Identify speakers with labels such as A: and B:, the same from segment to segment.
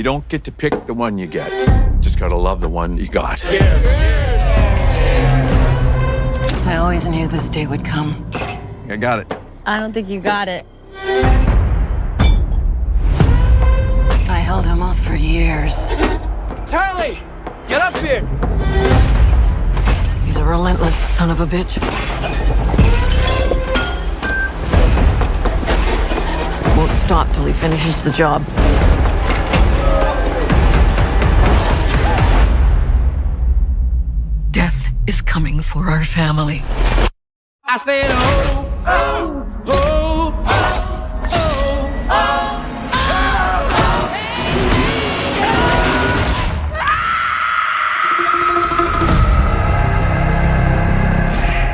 A: You don't get to pick the one you get. Just gotta love the one you got.
B: I always knew this day would come.
A: I got it.
C: I don't think you got it.
B: I held him off for years.
D: Charlie! Get up here!
B: He's a relentless son of a bitch. Won't stop till he finishes the job. Death is coming for our family.
D: I said, oh, oh, oh, oh, oh.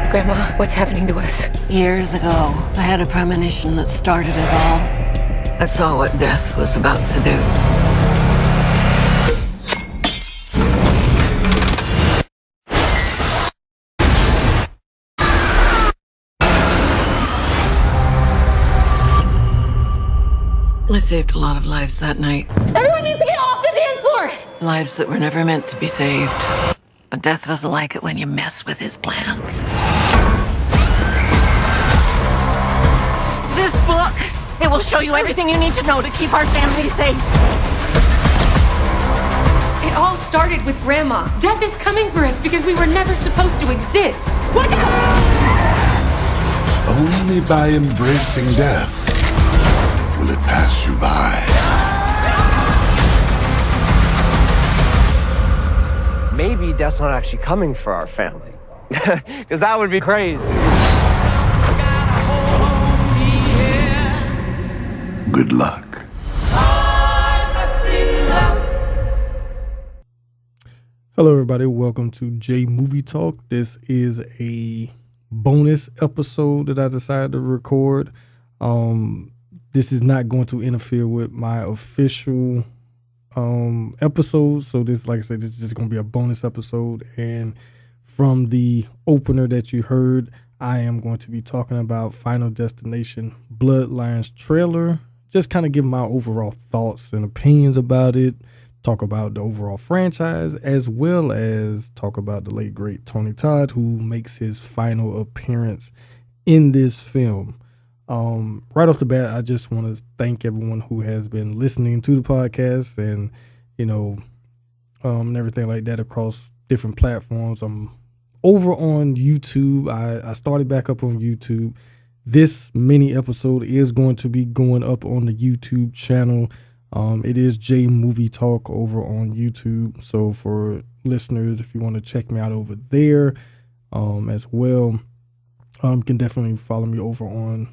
E: Grandma, what's happening to us?
B: Years ago, I had a premonition that started it all. I saw what death was about to do. I saved a lot of lives that night.
E: Everyone needs to get off the dance floor!
B: Lives that were never meant to be saved. But death doesn't like it when you mess with his plans. This book, it will show you everything you need to know to keep our family safe.
E: It all started with Grandma. Death is coming for us because we were never supposed to exist. Watch out!
F: Only by embracing death will it pass you by.
D: Maybe Death's not actually coming for our family. Because that would be crazy.
F: Good luck.
G: Hello, everybody. Welcome to J Movie Talk. This is a bonus episode that I decided to record. This is not going to interfere with my official episode. So this, like I said, this is just going to be a bonus episode. And from the opener that you heard, I am going to be talking about Final Destination Bloodlines trailer. Just kind of give my overall thoughts and opinions about it. Talk about the overall franchise, as well as talk about the late, great Tony Todd, who makes his final appearance in this film. Right off the bat, I just want to thank everyone who has been listening to the podcast and, and everything like that across different platforms. I'm over on YouTube. I started back up on YouTube. This mini episode is going to be going up on the YouTube channel. It is J Movie Talk over on YouTube. So for listeners, if you want to check me out over there as well, you can definitely follow me over on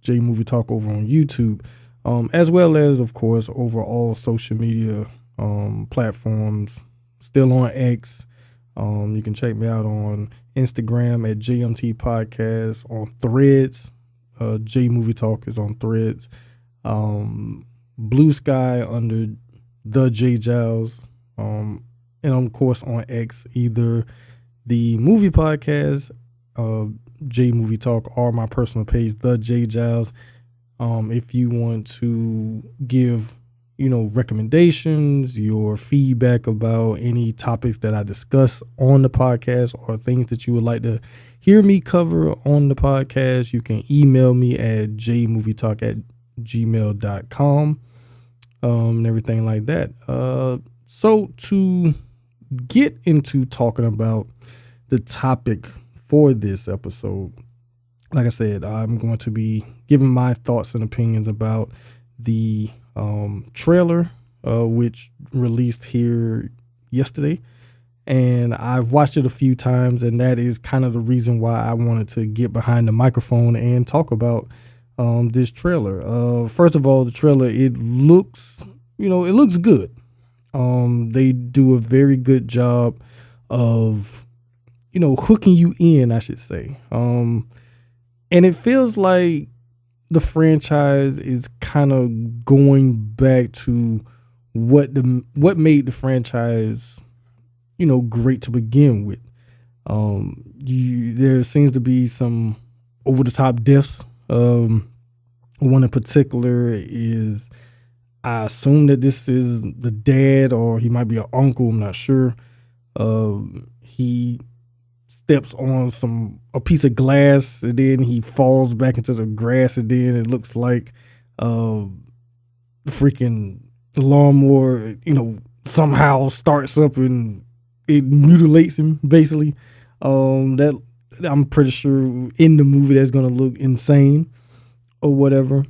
G: J Movie Talk over on YouTube, as well as, of course, over all social media platforms. Still on X. You can check me out on Instagram at JMT Podcast, on Threads. J Movie Talk is on Threads. Blue Sky under the J Giles, and of course on X, either the movie podcast, J Movie Talk, or my personal page, the J Giles. If you want to give, recommendations, your feedback about any topics that I discuss on the podcast or things that you would like to hear me cover on the podcast, you can email me at jmovietalk@gmail.com, and everything like that. So to get into talking about the topic for this episode, like I said, I'm going to be giving my thoughts and opinions about the trailer, which released here yesterday. And I've watched it a few times, and that is kind of the reason why I wanted to get behind the microphone and talk about this trailer. First of all, the trailer, it looks good. They do a very good job of, hooking you in, I should say. And it feels like the franchise is kind of going back to what made the franchise, great to begin with. There seems to be some over the top deaths. One in particular is I assume that this is the dad, or he might be an uncle. I'm not sure. He steps on a piece of glass, and then he falls back into the grass, and then it looks like freaking lawnmower, somehow starts up and it mutilates him, basically. That I'm pretty sure in the movie that's gonna look insane or whatever.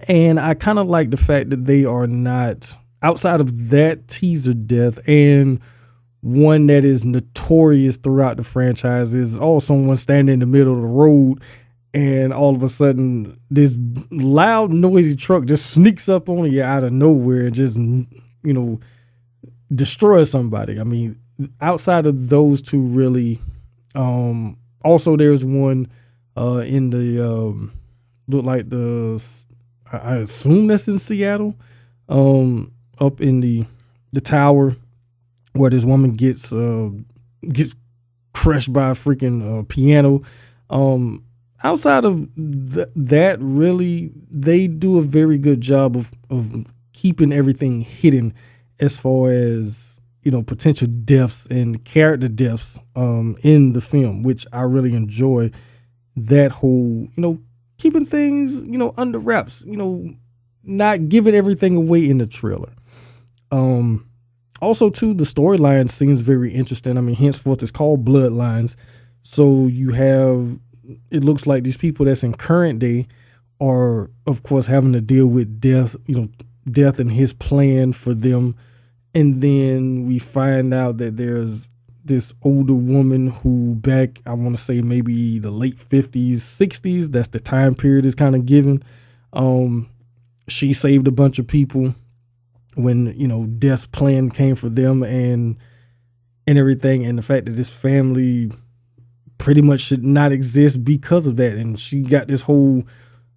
G: And I kind of like the fact that they are not, outside of that teaser death and one that is notorious throughout the franchise, is someone standing in the middle of the road and all of a sudden this loud noisy truck just sneaks up on you out of nowhere and just destroys somebody. I mean, outside of those two, really. Also there's one in the look like I assume that's in Seattle, up in the tower where this woman gets crushed by a freaking piano. Outside of that, really, they do a very good job of keeping everything hidden as far as, potential deaths and character deaths in the film, which I really enjoy. That whole, keeping things, under wraps, not giving everything away in the trailer. Also, too, the storyline seems very interesting. I mean, henceforth, it's called Bloodlines. So you have, it looks like these people that's in current day are, of course, having to deal with death, death and his plan for them. And then we find out that there's this older woman who back, I want to say maybe the late 50s, 60s, that's the time period is kind of given. She saved a bunch of people when, death's plan came for them and everything. And the fact that this family pretty much should not exist because of that. And she got this whole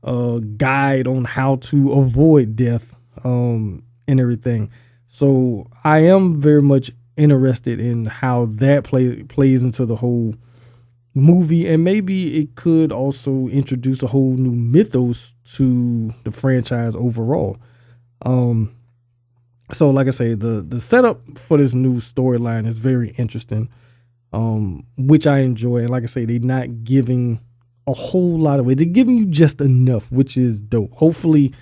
G: guide on how to avoid death and everything. So I am very much interested in how that plays into the whole movie, and maybe it could also introduce a whole new mythos to the franchise overall. So like I say, the setup for this new storyline is very interesting, which I enjoy. And like I say, they're not giving a whole lot away. They're giving you just enough, which is dope. Hopefully,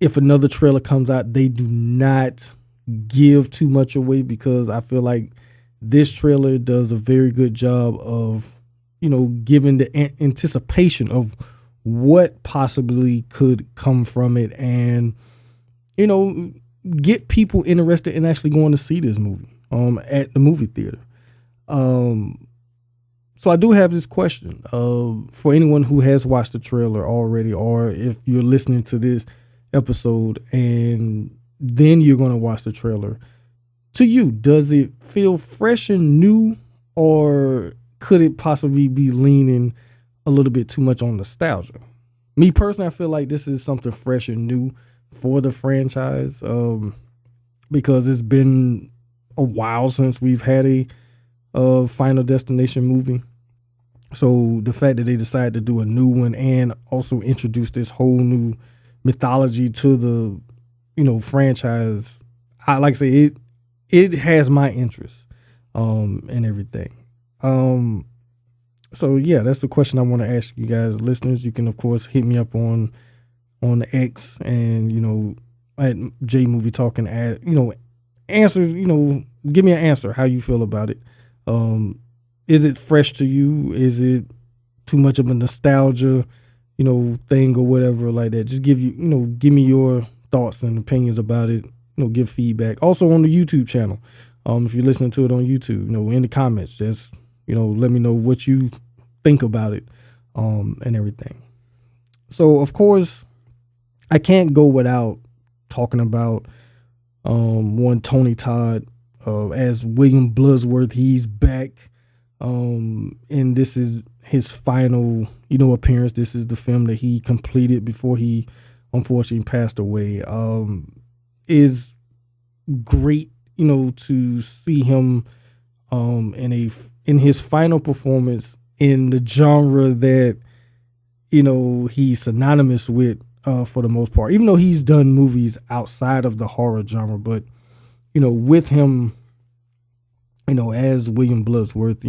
G: if another trailer comes out, they do not give too much away, because I feel like this trailer does a very good job of, giving the anticipation of what possibly could come from it, and, get people interested in actually going to see this movie at the movie theater. So I do have this question for anyone who has watched the trailer already, or if you're listening to this episode and then you're going to watch the trailer. To you, does it feel fresh and new, or could it possibly be leaning a little bit too much on nostalgia? Me personally, I feel like this is something fresh and new for the franchise, because it's been a while since we've had a Final Destination movie. So the fact that they decided to do a new one and also introduce this whole new mythology to the franchise, like I say, it has my interest and everything. So yeah, that's the question I want to ask you guys, listeners. You can of course hit me up on X and at J Movie Talk and answer, give me an answer how you feel about it. Is it fresh to you? Is it too much of a nostalgia thing or whatever like that? Just give me your thoughts and opinions about it. Give feedback. Also on the YouTube channel, if you're listening to it on YouTube, in the comments, just let me know what you think about it, and everything. So of course, I can't go without talking about one Tony Todd as William Bloodsworth. He's back, and this is his final appearance. This is the film that he completed before he unfortunately passed away. Is great, to see him in his final performance in the genre that he's synonymous with, for the most part, even though he's done movies outside of the horror genre. But, with him, as William Bloodsworth,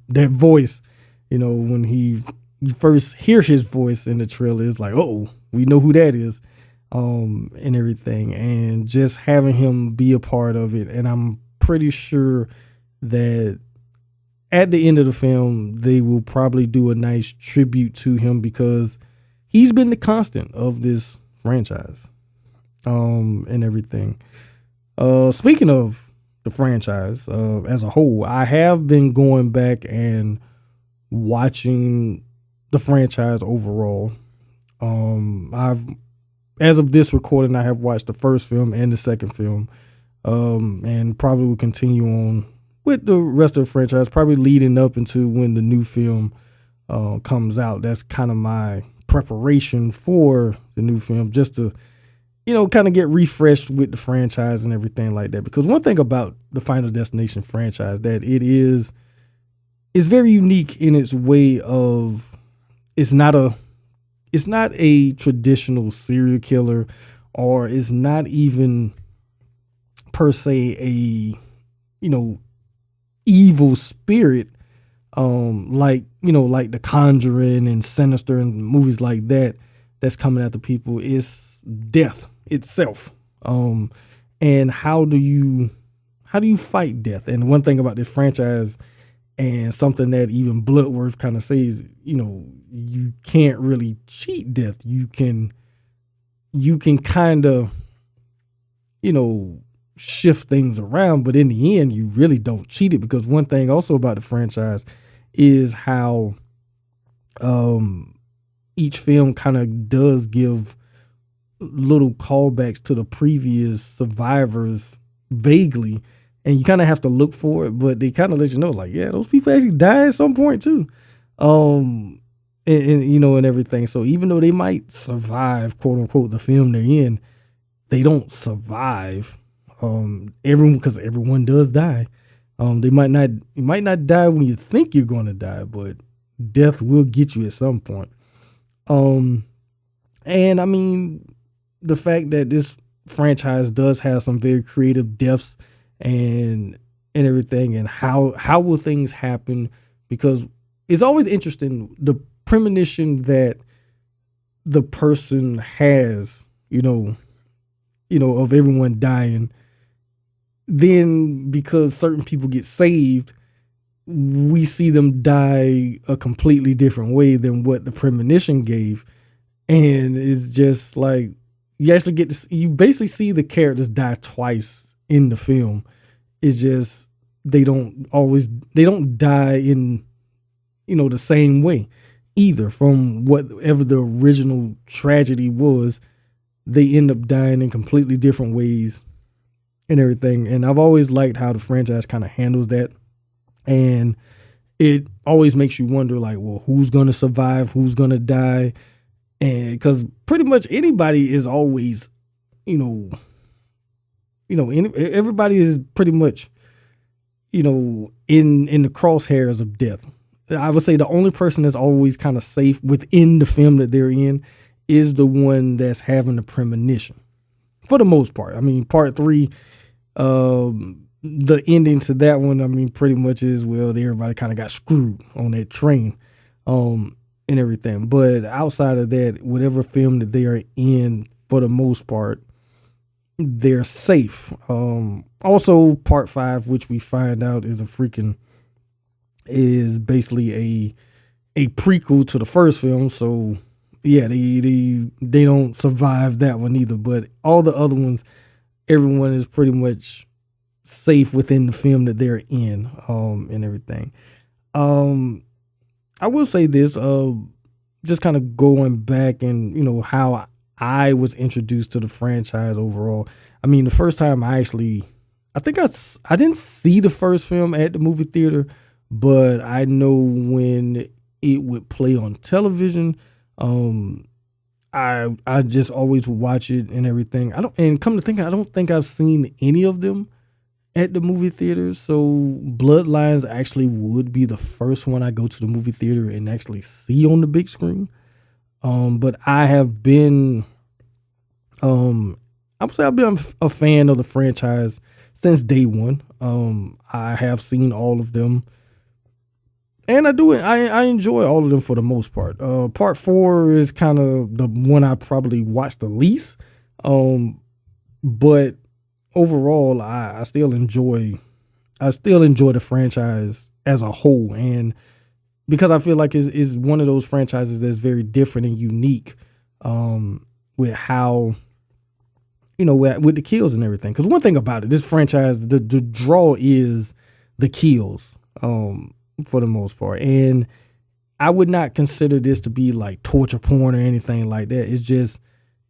G: that voice, when you first hear his voice in the trailer, it's like, oh, we know who that is, and everything. And just having him be a part of it. And I'm pretty sure that at the end of the film, they will probably do a nice tribute to him because he's been the constant of this franchise, and everything. Speaking of the franchise, as a whole, I have been going back and watching the franchise overall. As of this recording, I have watched the first film and the second film, and probably will continue on with the rest of the franchise, probably leading up into when the new film comes out. That's kind of my preparation for the new film, just to kind of get refreshed with the franchise and everything like that. Because one thing about the Final Destination franchise that it's very unique in its way of it's not a traditional serial killer, or it's not even per se a evil spirit, like The Conjuring and Sinister and movies like that that's coming after people. It's death itself, and how do you fight death? And one thing about this franchise, and something that even Bloodworth kind of says, you can't really cheat death. You can kind of shift things around, but in the end you really don't cheat it. Because one thing also about the franchise is how each film kind of does give little callbacks to the previous survivors vaguely, and you kind of have to look for it, but they kind of let you know, like, yeah, those people actually die at some point too, and everything. So even though they might survive, quote unquote, the film they're in, they don't survive because everyone does die. You might not die when you think you're going to die, but death will get you at some point. And I mean, the fact that this franchise does have some very creative deaths and everything, and how will things happen, because it's always interesting the premonition that the person has, of everyone dying. Then because certain people get saved, we see them die a completely different way than what the premonition gave. And it's just like, you actually you basically see the characters die twice in the film. It's just, they don't die in, the same way either. From whatever the original tragedy was, they end up dying in completely different ways and everything. And I've always liked how the franchise kind of handles that. And it always makes you wonder, like, well, who's going to survive? Who's going to die? And because pretty much anybody is always, everybody is pretty much, in the crosshairs of death. I would say the only person that's always kind of safe within the film that they're in is the one that's having the premonition, for the most part. I mean, part 3, the ending to that one, I mean, pretty much is, well, everybody kind of got screwed on that train, and everything. But outside of that, whatever film that they are in, for the most part, they're safe. Also, part 5, which we find out is basically a prequel to the first film. So yeah, they don't survive that one either. But all the other ones, everyone is pretty much safe within the film that they're in, and everything. I will say this, just kind of going back and, how I was introduced to the franchise overall. I mean, the first time I didn't see the first film at the movie theater, but I know when it would play on television, I just always would watch it and everything. And come to think, I don't think I've seen any of them at the movie theater. So Bloodlines actually would be the first one I go to the movie theater and actually see on the big screen. But I have been, I would say I've been a fan of the franchise since day one. I have seen all of them, and I enjoy all of them for the most part. Part 4 is kind of the one I probably watched the least. But overall, I still enjoy the franchise as a whole, and because I feel like it's one of those franchises that's very different and unique, with how, with the kills and everything. Because one thing about it, this franchise, the draw is the kills, for the most part, and I would not consider this to be like torture porn or anything like that.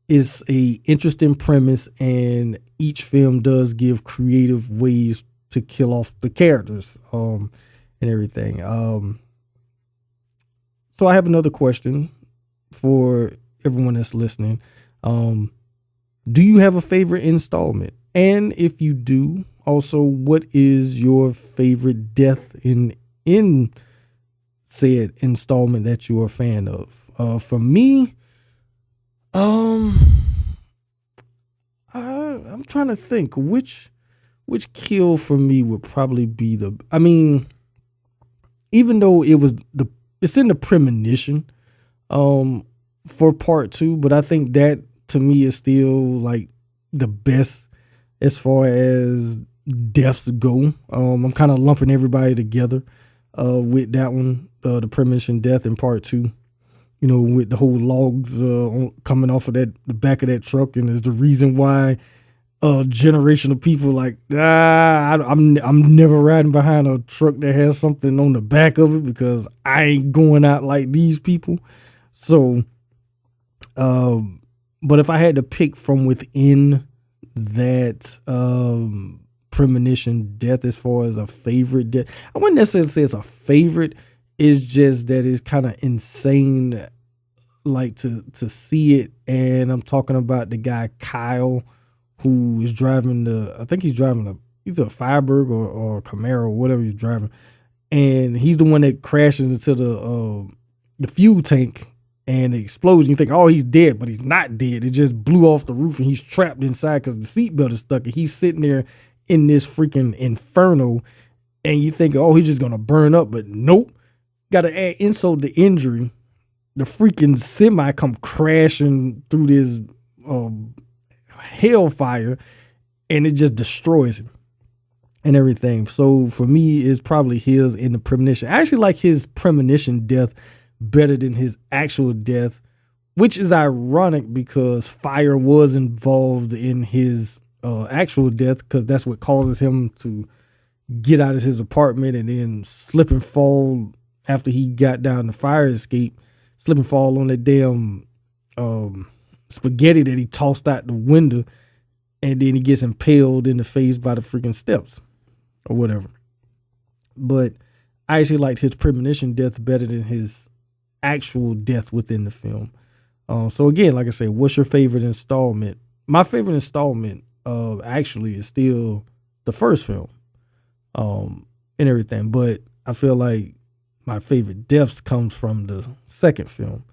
G: It's a interesting premise, and each film does give creative ways to kill off the characters, and everything. So I have another question for everyone that's listening. Do you have a favorite installment? And if you do, also, what is your favorite death in said installment that you're a fan of? For me, I'm trying to think which kill for me would probably be even though it's in the premonition, for part 2, but I think that to me is still like the best as far as deaths go. I'm kind of lumping everybody together, with that one, the premonition death in part 2. With the whole logs coming off of the back of that truck, and is the reason why a generation of people like, I'm never riding behind a truck that has something on the back of it, because I ain't going out like these people. So, but if I had to pick from within that premonition death as far as a favorite death, I wouldn't necessarily say it's a favorite. It's just that it's kind of insane, like to see it. And I'm talking about the guy Kyle, who is driving I think he's driving either a Firebird or a Camaro, or whatever he's driving. And he's the one that crashes into the fuel tank, and it explodes. You think, oh, he's dead, but he's not dead. It just blew off the roof, and he's trapped inside because the seatbelt is stuck, and he's sitting there in this freaking inferno. And you think, oh, he's just going to burn up, but nope. Got to add insult to injury. The freaking semi come crashing through this hellfire, and it just destroys him and everything. So for me, it's probably his in the premonition. I actually like his premonition death better than his actual death, which is ironic because fire was involved in his actual death, because that's what causes him to get out of his apartment and then slip and fall after he got down the fire escape, slip and fall on that damn spaghetti that he tossed out the window, and then he gets impaled in the face by the freaking steps or whatever. But I actually liked his premonition death better than his actual death within the film. So again, like I said, what's your favorite installment? My favorite installment actually is still the first film, and everything. But I feel like my favorite deaths comes from the second film,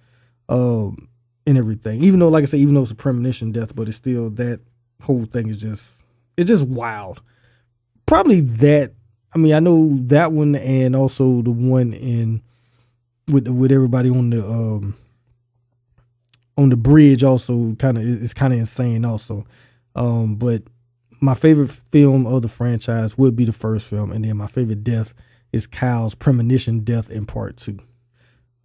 G: and everything. Even though, like I said, even though it's a premonition death, but it's still, that whole thing is just wild. Probably that. I mean, I know that one, and also the one with everybody on the bridge also it's kind of insane also. But my favorite film of the franchise would be the first film, and then my favorite death is Kyle's premonition death in part 2,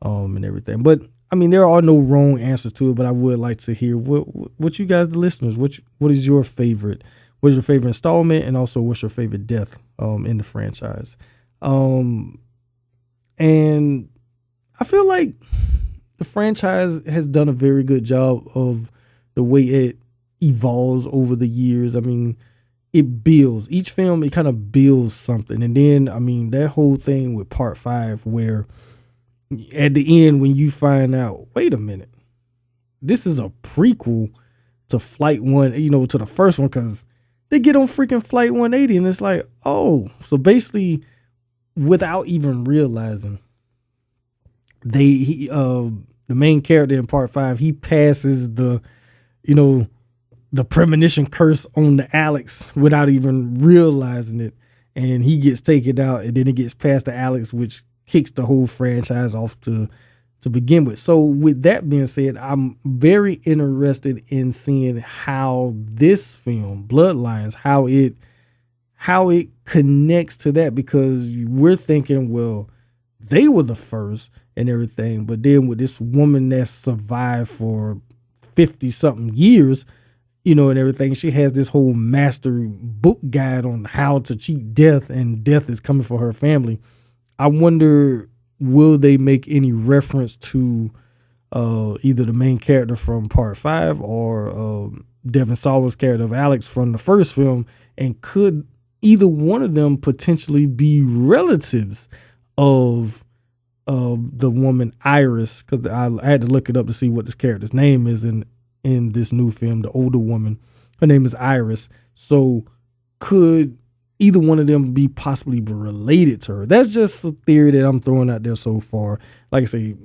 G: and everything. But I mean, there are no wrong answers to it, but I would like to hear what you guys, the listeners, what is your favorite? What is your favorite installment, and also what's your favorite death in the franchise? And I feel like the franchise has done a very good job of the way it evolves over the years. I mean, it builds each film, it kind of builds something. And then, I mean, that whole thing with part 5, where at the end, when you find out, wait a minute, this is a prequel to Flight 1, to the first one, because they get on freaking Flight 180, and it's like, oh, so basically, without even realizing, the the main character in part 5, he passes the premonition curse on the Alex without even realizing it, and he gets taken out, and then it gets passed to Alex, which kicks the whole franchise off to begin with. So with that being said, I'm very interested in seeing how this film, Bloodlines, how it connects to that, because we're thinking, well, they were the first and everything, but then with this woman that survived for 50 something years, and everything, she has this whole master book guide on how to cheat death, and death is coming for her family. I wonder, will they make any reference to either the main character from part 5 or Devon Sawa's character of Alex from the first film, and could either one of them potentially be relatives of the woman Iris? Because I had to look it up to see what this character's name is in this new film, the older woman. Her name is Iris. So could either one of them be possibly related to her? That's just a theory that I'm throwing out there so far. Like I say,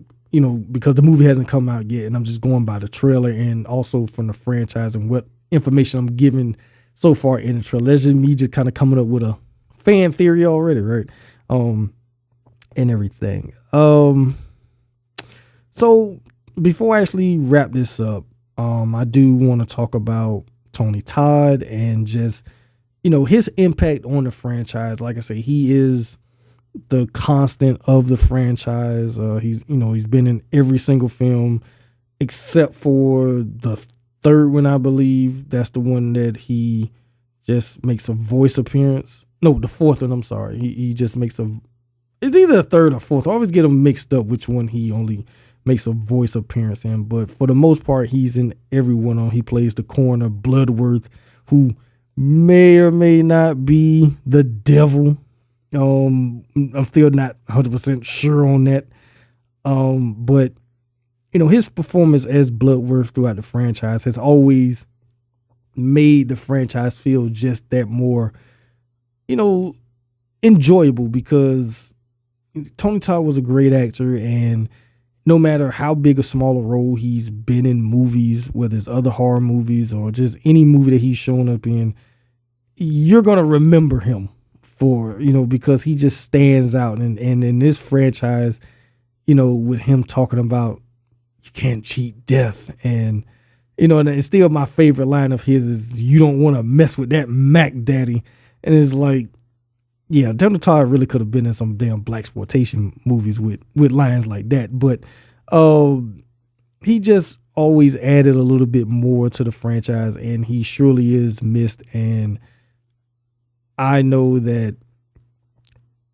G: because the movie hasn't come out yet, and I'm just going by the trailer and also from the franchise and what information I'm given so far in the trailer. That's just me just kind of coming up with a fan theory already, right? And everything. So before I actually wrap this up, I do want to talk about Tony Todd and just, his impact on the franchise. Like I say, he is the constant of the franchise. He's been in every single film except for the third one, I believe. That's the one that he just makes a voice appearance. No, the fourth one, I'm sorry. He just makes it's either the third or fourth. I always get them mixed up which one he only makes a voice appearance in. But for the most part, he's in every one. He plays the coroner, Bloodworth, who may or may not be the devil. I'm still not 100% sure on that. But his performance as Bloodworth throughout the franchise has always made the franchise feel just that more, enjoyable, because Tony Todd was a great actor, and no matter how big or small a role he's been in movies, whether it's other horror movies or just any movie that he's shown up in, you're going to remember him for, because he just stands out. And in this franchise, with him talking about you can't cheat death, and, and it's still my favorite line of his is, you don't want to mess with that Mac Daddy. And it's like, yeah, Tony Todd really could have been in some damn blaxploitation movies with lines like that. But he just always added a little bit more to the franchise, and he surely is missed. And I know that,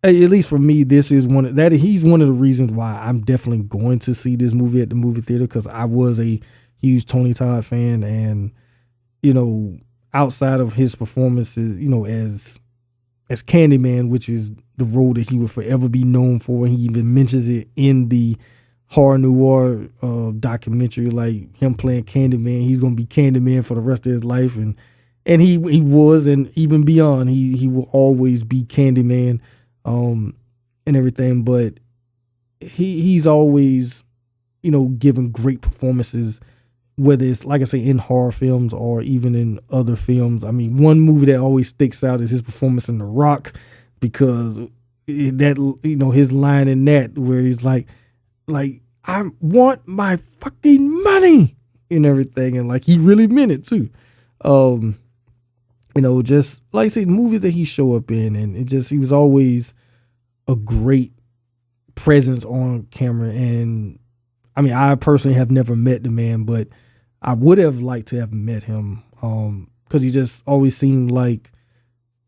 G: at least for me, this is he's one of the reasons why I'm definitely going to see this movie at the movie theater, because I was a huge Tony Todd fan, and outside of his performances, as Candyman, which is the role that he will forever be known for. He even mentions it in the horror noir documentary, like him playing Candyman. He's going to be Candyman for the rest of his life, and he was, and even beyond, he will always be Candyman, and everything. But he's always, given great performances, whether it's, like I say, in horror films or even in other films. I mean, one movie that always sticks out is his performance in The Rock, because his line in that where he's like, I want my fucking money and everything. And like, he really meant it too. Just like I say, movies that he show up in, and he was always a great presence on camera. And I mean, I personally have never met the man, but I would have liked to have met him, because he just always seemed like,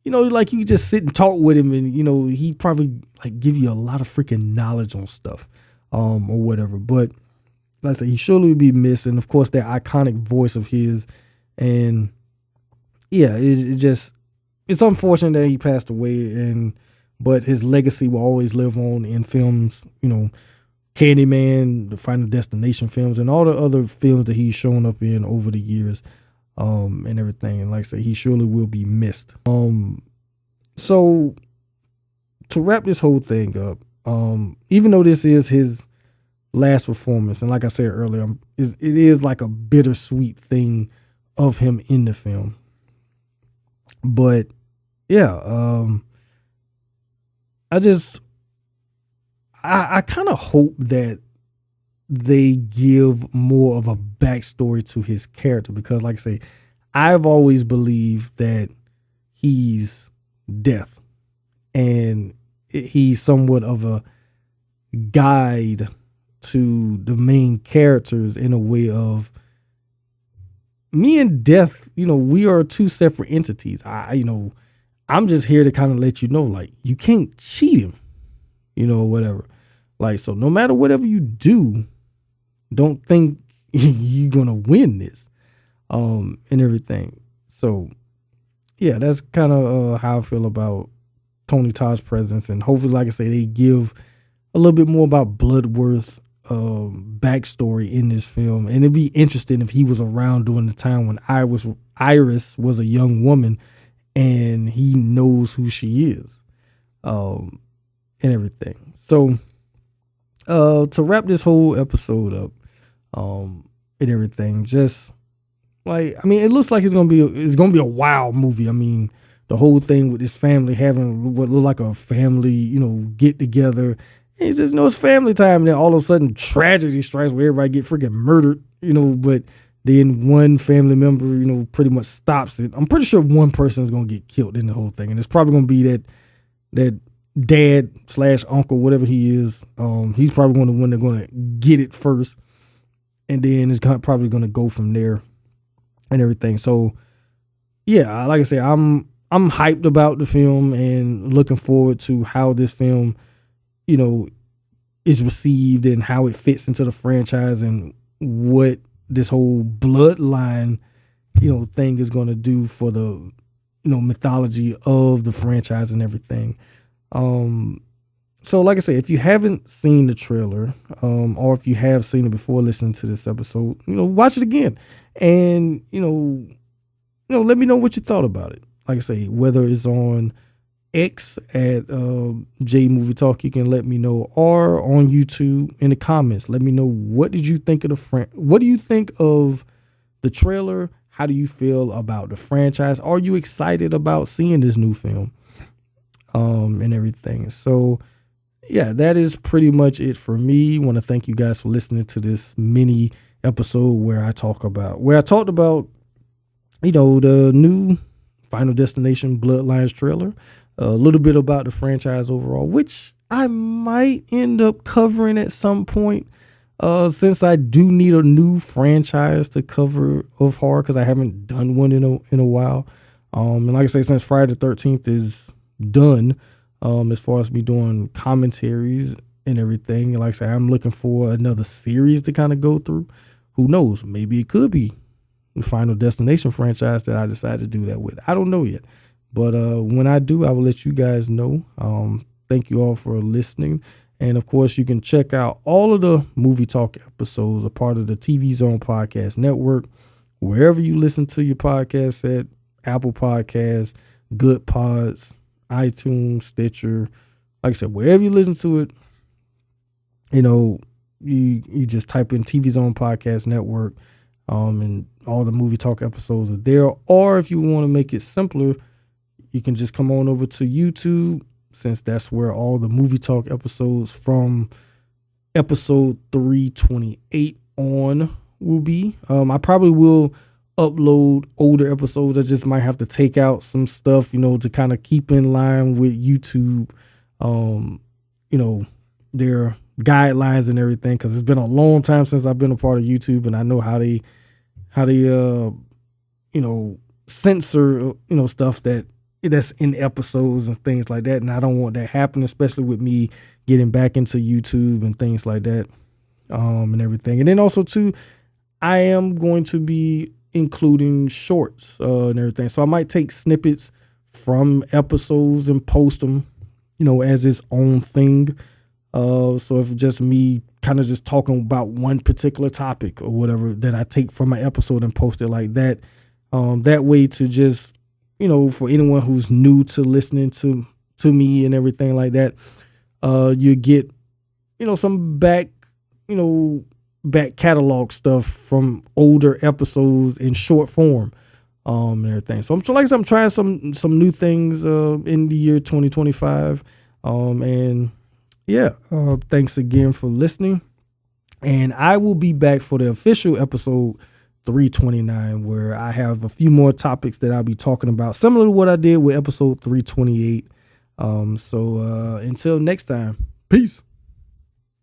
G: like you just sit and talk with him, and he probably like give you a lot of freaking knowledge on stuff, or whatever. But like I said, he surely would be missed, and of course that iconic voice of his. And yeah, it's unfortunate that he passed away, but his legacy will always live on in films, Candyman, the Final Destination films, and all the other films that he's shown up in over the years, and everything. And like I said, he surely will be missed. So to wrap this whole thing up, even though this is his last performance. And like I said earlier, it is like a bittersweet thing of him in the film. But yeah, I kind of hope that they give more of a backstory to his character, because like I say, I've always believed that he's death and he's somewhat of a guide to the main characters in a way of, me and death, we are two separate entities. I'm just here to kind of let you know, like, you can't cheat him, whatever. Like, so no matter whatever you do, don't think you're going to win this, and everything. So yeah, that's kind of how I feel about Tony Todd's presence. And hopefully, like I say, they give a little bit more about Bloodworth backstory in this film. And it'd be interesting if he was around during the time when Iris was a young woman and he knows who she is, and everything. So to wrap this whole episode up, and everything, just like, it looks like it's gonna be a wild movie. The whole thing with this family having what looked like a family, get together. It's just, it's family time, and then all of a sudden tragedy strikes where everybody get freaking murdered, but then one family member, pretty much stops it. I'm pretty sure one person is gonna get killed in the whole thing, and it's probably gonna be that dad / uncle, whatever he is. He's probably one of the one that's gonna get it first, and then it's probably gonna go from there and everything. So yeah, like I said, I'm hyped about the film and looking forward to how this film, is received and how it fits into the franchise and what this whole bloodline, thing is going to do for the, mythology of the franchise and everything. So like I said, if you haven't seen the trailer, or if you have seen it before listening to this episode, watch it again and, let me know what you thought about it. Like I say, whether it's on X at J Movie Talk, you can let me know, or on YouTube in the comments. Let me know, what did you think of what do you think of the trailer? How do you feel about the franchise? Are you excited about seeing this new film? And everything. So yeah, that is pretty much it for me. Want to thank you guys for listening to this mini episode where I talked about the new Final Destination Bloodlines trailer, a little bit about the franchise overall, which I might end up covering at some point, since I do need a new franchise to cover of horror, because I haven't done one in a while. And like I say, since Friday the 13th is done, as far as me doing commentaries and everything, and like I say, I'm looking for another series to kind of go through. Who knows? Maybe it could be the Final Destination franchise that I decide to do that with. I don't know yet. But when I do, I will let you guys know. Thank you all for listening. And of course, you can check out all of the Movie Talk episodes, a part of the TV Zone Podcast Network, wherever you listen to your podcast at: Apple Podcasts, Good Pods, iTunes, Stitcher. Like I said, wherever you listen to it, you just type in TV Zone Podcast Network, and all the Movie Talk episodes are there. Or if you want to make it simpler, you can just come on over to YouTube, since that's where all the Movie Talk episodes from episode 328 on will be. I probably will upload older episodes. I just might have to take out some stuff, to kind of keep in line with YouTube, their guidelines and everything, because it's been a long time since I've been a part of YouTube, and I know how they censor, stuff that's in episodes and things like that. And I don't want that happening, especially with me getting back into YouTube and things like that, and everything. And then also too, I am going to be including shorts, and everything. So I might take snippets from episodes and post them, as its own thing. So if just me kind of just talking about one particular topic or whatever that I take from my episode and post it like that, that way to just, for anyone who's new to listening to me and everything like that, you get, some back back catalog stuff from older episodes in short form, and everything. So I'm trying some new things in the year 2025. And yeah, thanks again for listening. And I will be back for the official episode 329, where I have a few more topics that I'll be talking about, similar to what I did with episode 328. So until next time, peace.